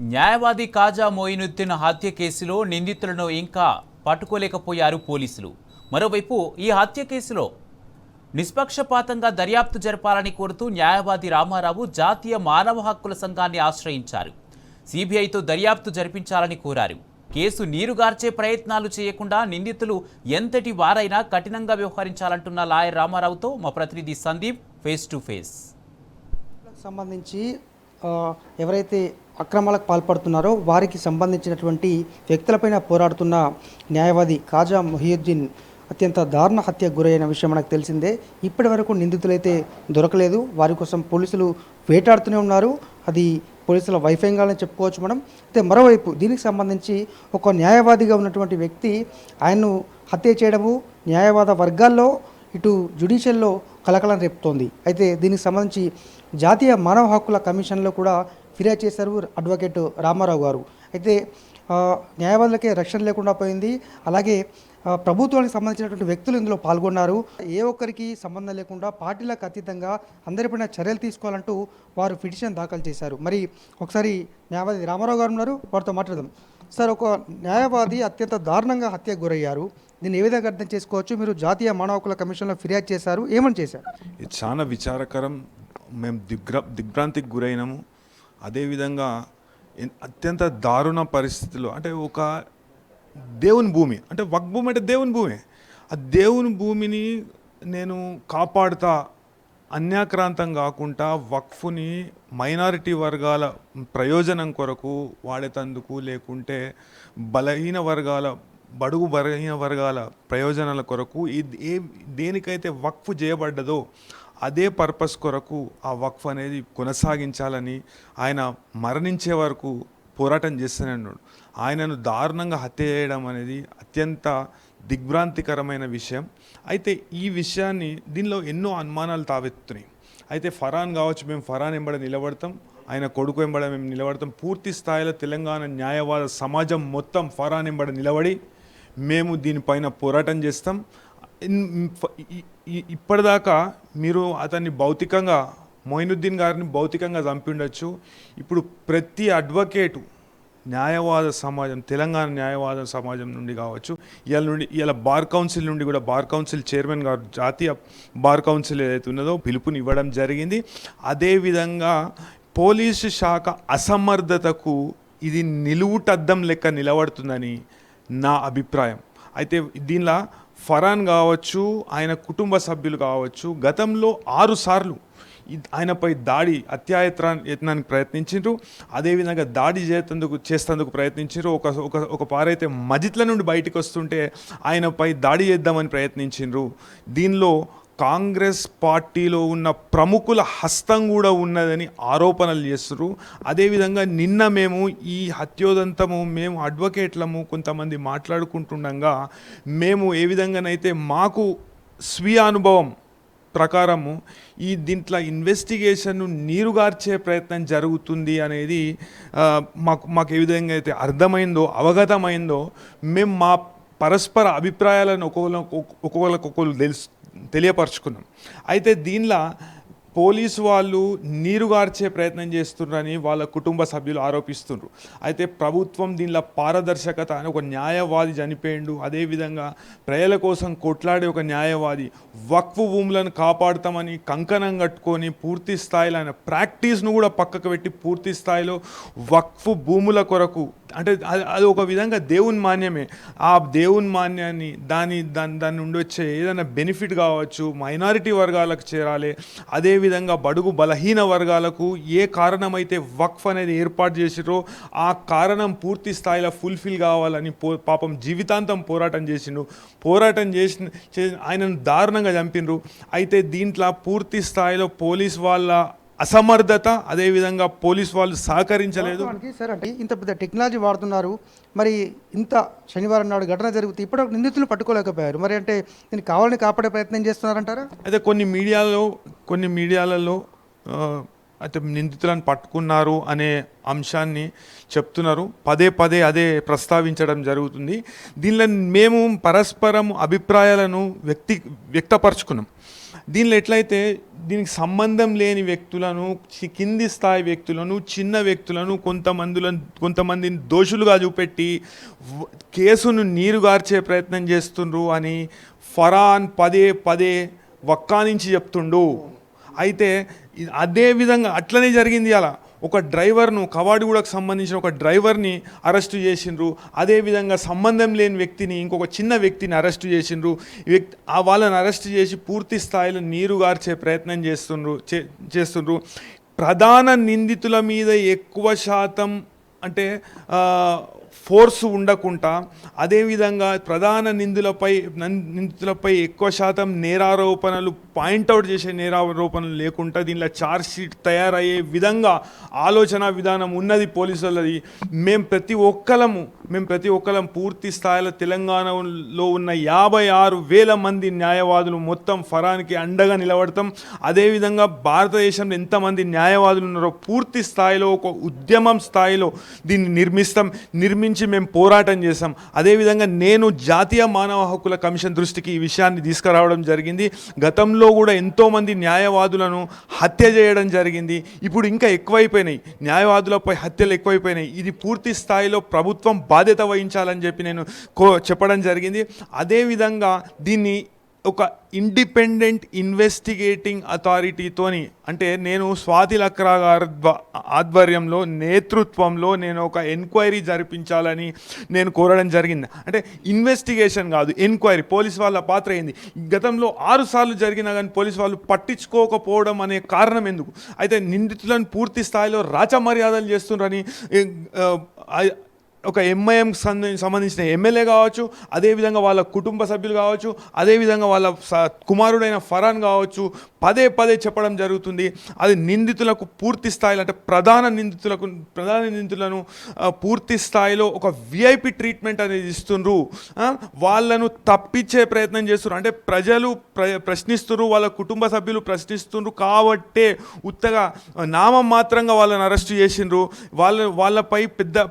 న్యాయవాది కాజా మోయినుద్దీన్ హత్య కేసులో నిందితులను ఇంకా పట్టుకోలేకపోయారు పోలీసులు. మరోవైపు ఈ హత్య కేసులో నిష్పక్షపాతంగా దర్యాప్తు జరపాలని కోరుతూ న్యాయవాది రామారావు జాతీయ మానవ హక్కుల సంఘాన్ని ఆశ్రయించారు. సిబిఐతో దర్యాప్తు జరిపించాలని కోరారు. కేసు నీరుగార్చే ప్రయత్నాలు చేయకుండా నిందితులు ఎంతటి వారైనా కఠినంగా వ్యవహరించాలంటున్న లాయర్ రామారావుతో మా ప్రతినిధి సందీప్ ఫేస్ టు ఫేస్. సంబంధించి ఎవరైతే అక్రమాలకు పాల్పడుతున్నారో వారికి సంబంధించినటువంటి వ్యక్తులపైన పోరాడుతున్న న్యాయవాది కాజా మొహియుద్దీన్ అత్యంత దారుణ హత్యకు గురైన విషయం మనకు తెలిసిందే. ఇప్పటి వరకు నిందితులైతే దొరకలేదు. వారి కోసం పోలీసులు వేటాడుతూనే ఉన్నారు. అది పోలీసుల వైఫల్యంగానే చెప్పుకోవచ్చు మనం. అయితే మరోవైపు దీనికి సంబంధించి ఒక న్యాయవాదిగా ఉన్నటువంటి వ్యక్తి ఆయన్ను హత్య చేయడము న్యాయవాద వర్గాల్లో ఇటు జ్యుడిషియల్లో కలకలం రేపుతోంది. అయితే దీనికి సంబంధించి జాతీయ మానవ హక్కుల కమిషన్లో కూడా ఫిర్యాదు చేశారు అడ్వకేట్ రామారావు గారు. అయితే న్యాయవాదులకే రక్షణ లేకుండా పోయింది. అలాగే ప్రభుత్వానికి సంబంధించినటువంటి వ్యక్తులు ఇందులో పాల్గొన్నారు. ఏ ఒక్కరికి సంబంధం లేకుండా పార్టీలకు అతీతంగా అందరిపైన చర్యలు తీసుకోవాలంటూ వారు పిటిషన్ దాఖలు చేశారు. మరి ఒకసారి న్యాయవాది రామారావు గారు ఉన్నారు, వారితో మాట్లాడదాం. సార్, ఒక న్యాయవాది అత్యంత దారుణంగా హత్యకు గురయ్యారు. దీన్ని ఏ విధంగా అర్థం చేసుకోవచ్చు? మీరు జాతీయ మానవ హక్కుల కమిషన్లో ఫిర్యాదు చేశారు, ఏమని చేశారు? ఇది చాలా విచారకరం. మేము దిగ్భ్రాంతికి గురైనాము. అదేవిధంగా అత్యంత దారుణ పరిస్థితుల్లో, అంటే ఒక దేవుని భూమి, అంటే వక్ భూమి అంటే దేవుని భూమి, ఆ దేవుని భూమిని నేను కాపాడుతా, అన్యాక్రాంతం కాకుండా వక్ఫ్ని మైనారిటీ వర్గాల ప్రయోజనం కొరకు వాడేటందుకు, లేకుంటే బలహీన వర్గాల ప్రయోజనాల కొరకు దేనికైతే వక్ఫ్ చేయబడ్డదో అదే పర్పస్ కొరకు ఆ వక్ఫ్ అనేది కొనసాగించాలని ఆయన మరణించే వరకు పోరాటం చేస్తూనే ఉన్నాడు. ఆయనను దారుణంగా హత్య చేయడం అనేది అత్యంత దిగ్భ్రాంతికరమైన విషయం. అయితే ఈ విషయాన్ని దీనిలో ఎన్నో అనుమానాలు తావెత్తున్నాయి. అయితే ఫరాన్ కావచ్చు, మేము ఫరాన్ వెంబడ నిలబడతాం, ఆయన కొడుకు వెంబడ మేము నిలబడతాం. పూర్తి స్థాయిలో తెలంగాణ న్యాయవాద సమాజం మొత్తం ఫరాన్ వెంబడ నిలబడి మేము దీనిపైన పోరాటం చేస్తాం. ఇప్పటిదాకా మీరు అతన్ని భౌతికంగా, మొయినుద్దీన్ గారిని భౌతికంగా చంపి ఉండొచ్చు. ఇప్పుడు ప్రతి అడ్వకేటు న్యాయవాద సమాజం, తెలంగాణ న్యాయవాద సమాజం నుండి కావచ్చు, ఇవాళ బార్ కౌన్సిల్ నుండి కూడా, బార్ కౌన్సిల్ చైర్మన్ గారు జాతీయ బార్ కౌన్సిల్ ఏదైతే ఉన్నదో పిలుపునివ్వడం జరిగింది. అదేవిధంగా పోలీసు శాఖ అసమర్థతకు ఇది నిలువుటద్దం లెక్క నిలబడుతుందని నా అభిప్రాయం. అయితే దీనిలో ఫరాన్ కావచ్చు, ఆయన కుటుంబ సభ్యులు కావచ్చు, గతంలో 6 సార్లు ఆయనపై యత్నానికి ప్రయత్నించారు. అదేవిధంగా దాడి చేసేందుకు ప్రయత్నించారు. ఒక పారైతే మజిద్ల నుండి బయటకు వస్తుంటే ఆయనపై దాడి చేద్దామని ప్రయత్నించారు. దీనిలో కాంగ్రెస్ పార్టీలో ఉన్న ప్రముఖుల హస్తం కూడా ఉన్నదని ఆరోపణలు చేస్తున్నారు. అదేవిధంగా నిన్న మేము ఈ హత్యోదంతము మేము అడ్వకేట్లము కొంతమంది మాట్లాడుకుంటుండగా మేము ఏ విధంగానైతే మాకు స్వీయ అనుభవం ప్రకారము దీంట్లో ఇన్వెస్టిగేషన్ను నీరుగార్చే ప్రయత్నం జరుగుతుంది అనేది మాకు ఏ విధంగా అయితే అర్థమైందో, అవగతమైందో, మేము మా పరస్పర అభిప్రాయాలను ఒక్కొక్కరికొకరు తెలియపరుచుకున్నాం. అయితే దీనిలో పోలీసు వాళ్ళు నీరుగార్చే ప్రయత్నం చేస్తున్నారని వాళ్ళ కుటుంబ సభ్యులు ఆరోపిస్తున్నారు. అయితే ప్రభుత్వం దీనిలో పారదర్శకత అని, ఒక న్యాయవాది చనిపోయిండు, అదేవిధంగా ప్రజల కోసం కొట్లాడే ఒక న్యాయవాది వక్ఫ్ భూములను కాపాడుతామని కంకణం కట్టుకొని పూర్తి స్థాయిలో ఆయన ప్రాక్టీస్ను కూడా పక్కకు పెట్టి పూర్తి స్థాయిలో వక్ఫ్ భూముల కొరకు, అంటే అది ఒక విధంగా దేవుని మాన్యమే. ఆ దేవుని మాన్యాన్ని దాని నుండి వచ్చే ఏదైనా బెనిఫిట్ కావచ్చు మైనారిటీ వర్గాలకు చేరాలి. అదేవిధంగా బడుగు బలహీన వర్గాలకు ఏ కారణమైతే వక్ఫ్ అనేది ఏర్పాటు చేసిరో ఆ కారణం పూర్తి స్థాయిలో ఫుల్ఫిల్ కావాలని పాపం జీవితాంతం పోరాటం చేసిన ఆయనను దారుణంగా చంపినరు. అయితే దీంట్లో పూర్తి స్థాయిలో పోలీస్ వాళ్ళ అసమర్థత, అదేవిధంగా పోలీస్ వాళ్ళు సహకరించలేదు. సార్, అంటే ఇంత పెద్ద టెక్నాలజీ వాడుతున్నారు, మరి ఇంత శనివారం నాడు ఘటన జరిగితే ఇప్పటివరకు నిందితులు పట్టుకోలేకపోయారు. మరి అంటే దీన్ని కావాలని కాపాడే ప్రయత్నం చేస్తున్నారంటారా? అయితే కొన్ని మీడియాలలో అయితే నిందితులను పట్టుకున్నారు అనే అంశాన్ని చెప్తున్నారు. పదే అదే ప్రస్తావించడం జరుగుతుంది. దీనిలో మేము పరస్పరం అభిప్రాయాలను వ్యక్తపరచుకున్నాం. దీనిలో ఎట్లయితే దీనికి సంబంధం లేని వ్యక్తులను, కింది స్థాయి వ్యక్తులను, చిన్న వ్యక్తులను కొంతమందిని దోషులుగా చూపెట్టి కేసును నీరుగార్చే ప్రయత్నం చేస్తుండ్రు అని ఫరాన్ పదే పదే వక్కానించి చెప్తుండు. అయితే అదే విధంగా అట్లనే జరిగింది. అలా ఒక డ్రైవర్ను, కవాడిగూడకు సంబంధించిన ఒక డ్రైవర్ని అరెస్టు చేసిండ్రు. అదేవిధంగా సంబంధం లేని వ్యక్తిని, ఇంకొక చిన్న వ్యక్తిని అరెస్టు చేసిండ్రు. వాళ్ళని అరెస్టు చేసి పూర్తి స్థాయిలో నీరుగార్చే ప్రయత్నం చేస్తుండ్రు. ప్రధాన నిందితుల మీద ఎక్కువ శాతం అంటే ఫోర్స్ ఉండకుండా, అదేవిధంగా ప్రధాన నిందితులపై ఎక్కువ శాతం నేరారోపణలు, పాయింట్అవుట్ చేసే నేరారోపణలు లేకుండా దీనిలో ఛార్జ్ షీట్ తయారయ్యే విధంగా ఆలోచన విధానం ఉన్నది పోలీసులది. మేము ప్రతి ఒక్కరం పూర్తి స్థాయిలో తెలంగాణలో ఉన్న 56,000 మంది న్యాయవాదులు మొత్తం ఫరాన్కి అండగా నిలబడతాం. అదేవిధంగా భారతదేశంలో ఎంతమంది న్యాయవాదులు ఉన్నారో పూర్తి స్థాయిలో ఒక ఉద్యమం స్థాయిలో దీన్ని నిర్మించి మేము పోరాటం చేశాం. అదేవిధంగా నేను జాతీయ మానవ హక్కుల కమిషన్ దృష్టికి ఈ విషయాన్ని తీసుకురావడం జరిగింది. గతంలో కూడా ఎంతోమంది న్యాయవాదులను హత్య చేయడం జరిగింది. ఇప్పుడు ఇంకా ఎక్కువైపోయినాయి, న్యాయవాదులపై హత్యలు ఎక్కువైపోయినాయి. ఇది పూర్తి స్థాయిలో ప్రభుత్వం బాధ్యత వహించాలని చెప్పి నేను చెప్పడం జరిగింది. అదేవిధంగా దీన్ని ఒక ఇండిపెండెంట్ ఇన్వెస్టిగేటింగ్ అథారిటీతోని, అంటే నేను స్వాతి లక్రా గారి ఆధ్వర్యంలో, నేతృత్వంలో నేను ఒక ఎంక్వైరీ జరిపించాలని నేను కోరడం జరిగింది. అంటే ఇన్వెస్టిగేషన్ కాదు, ఎంక్వైరీ. పోలీస్ వాళ్ళ పాత్ర ఏంది? గతంలో 6 సార్లు జరిగినా కానీ పోలీస్ వాళ్ళు పట్టించుకోకపోవడం అనే కారణం ఎందుకు? అయితే నిందితులను పూర్తి స్థాయిలో రాచమర్యాదలు చేస్తున్నారని ఒక ఎంఐఎం సంబంధించిన ఎమ్మెల్యే కావచ్చు, అదేవిధంగా వాళ్ళ కుటుంబ సభ్యులు కావచ్చు, అదేవిధంగా వాళ్ళ కుమారుడైన ఫరాన్ కావచ్చు, పదే పదే చెప్పడం జరుగుతుంది. అది నిందితులకు పూర్తి స్థాయిలో, అంటే ప్రధాన నిందితులను పూర్తి స్థాయిలో ఒక విఐపి ట్రీట్మెంట్ అనేది ఇస్తుండ్రు. వాళ్ళను తప్పించే ప్రయత్నం చేస్తున్నారు. అంటే ప్రజలు ప్రశ్నిస్తున్నారు, వాళ్ళ కుటుంబ సభ్యులు ప్రశ్నిస్తున్నారు కాబట్టే ఉత్తగా నామం మాత్రంగా వాళ్ళని అరెస్టు చేసిండ్రు. వాళ్ళపై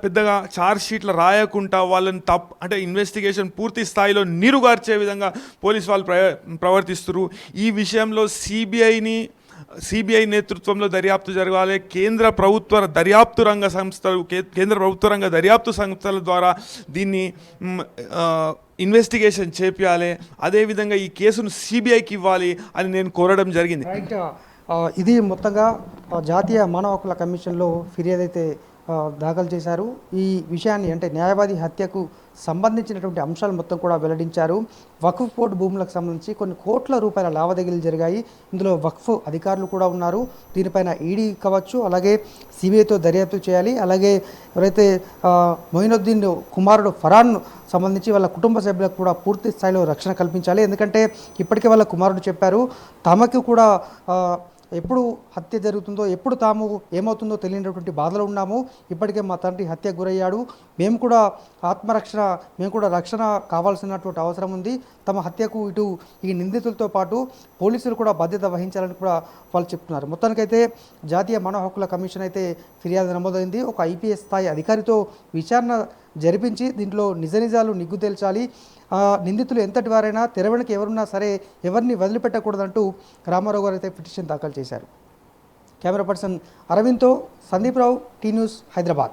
పెద్దగా ఛార్జ్ షీట్లు రాయకుండా వాళ్ళని అంటే ఇన్వెస్టిగేషన్ పూర్తి స్థాయిలో నీరుగార్చే విధంగా పోలీసు వాళ్ళు ప్రవర్తిస్తున్నారు. ఈ విషయంలో సిబిఐ నేతృత్వంలో దర్యాప్తు జరగాలి. కేంద్ర ప్రభుత్వ దర్యాప్తు రంగ దర్యాప్తు సంస్థల ద్వారా దీన్ని ఇన్వెస్టిగేషన్ చేపియాలి. అదేవిధంగా ఈ కేసును సిబిఐకి ఇవ్వాలి అని నేను కోరడం జరిగింది. రైట్. ఇది మొత్తంగా జాతీయ మానవ హక్కుల కమిషన్లో ఫిర్యాదు అయితే దాఖలు చేశారు. ఈ విషయాన్ని, అంటే న్యాయవాది హత్యకు సంబంధించినటువంటి అంశాలు మొత్తం కూడా వెల్లడించారు. వక్ఫ్ బోర్డు భూములకు సంబంధించి కొన్ని కోట్ల రూపాయల లావాదేవీలు జరిగాయి. ఇందులో వక్ఫ్ అధికారులు కూడా ఉన్నారు. దీనిపైన ఈడీ కావచ్చు, అలాగే సిబిఐతో దర్యాప్తు చేయాలి. అలాగే ఎవరైతే మొయినుద్దీన్ కుమారుడు ఫరాన్ సంబంధించి వాళ్ళ కుటుంబ సభ్యులకు కూడా పూర్తి స్థాయిలో రక్షణ కల్పించాలి. ఎందుకంటే ఇప్పటికే వాళ్ళ కుమారుడు చెప్పారు, తమకు కూడా ఎప్పుడు హత్య జరుగుతుందో, ఎప్పుడు తాము ఏమవుతుందో తెలియనటువంటి బాధలో ఉన్నాము. ఇప్పటికే మా తండ్రి హత్యకు గురయ్యాడు, మేము కూడా రక్షణ కావాల్సినటువంటి అవసరం ఉంది. తమ హత్యకు ఇటు ఈ నిందితులతో పాటు పోలీసులు కూడా బాధ్యత వహించాలని కూడా వాళ్ళు చెప్తున్నారు. మొత్తానికైతే జాతీయ మానవ హక్కుల కమిషన్ అయితే ఫిర్యాదు నమోదైంది. ఒక ఐపీఎస్ స్థాయి అధికారితో విచారణ జరిపించి దీంట్లో నిజాలు నిగ్గు తేల్చాలి. నిందితులు ఎంతటి వారైనా, తెర వెనుక ఎవరున్నా సరే ఎవరిని వదిలిపెట్టకూడదంటూ రామారావు గారు అయితే పిటిషన్ దాఖలు చేశారు. కెమెరా పర్సన్ అరవింద్తో సందీప్ రావు, టీ న్యూస్, హైదరాబాద్.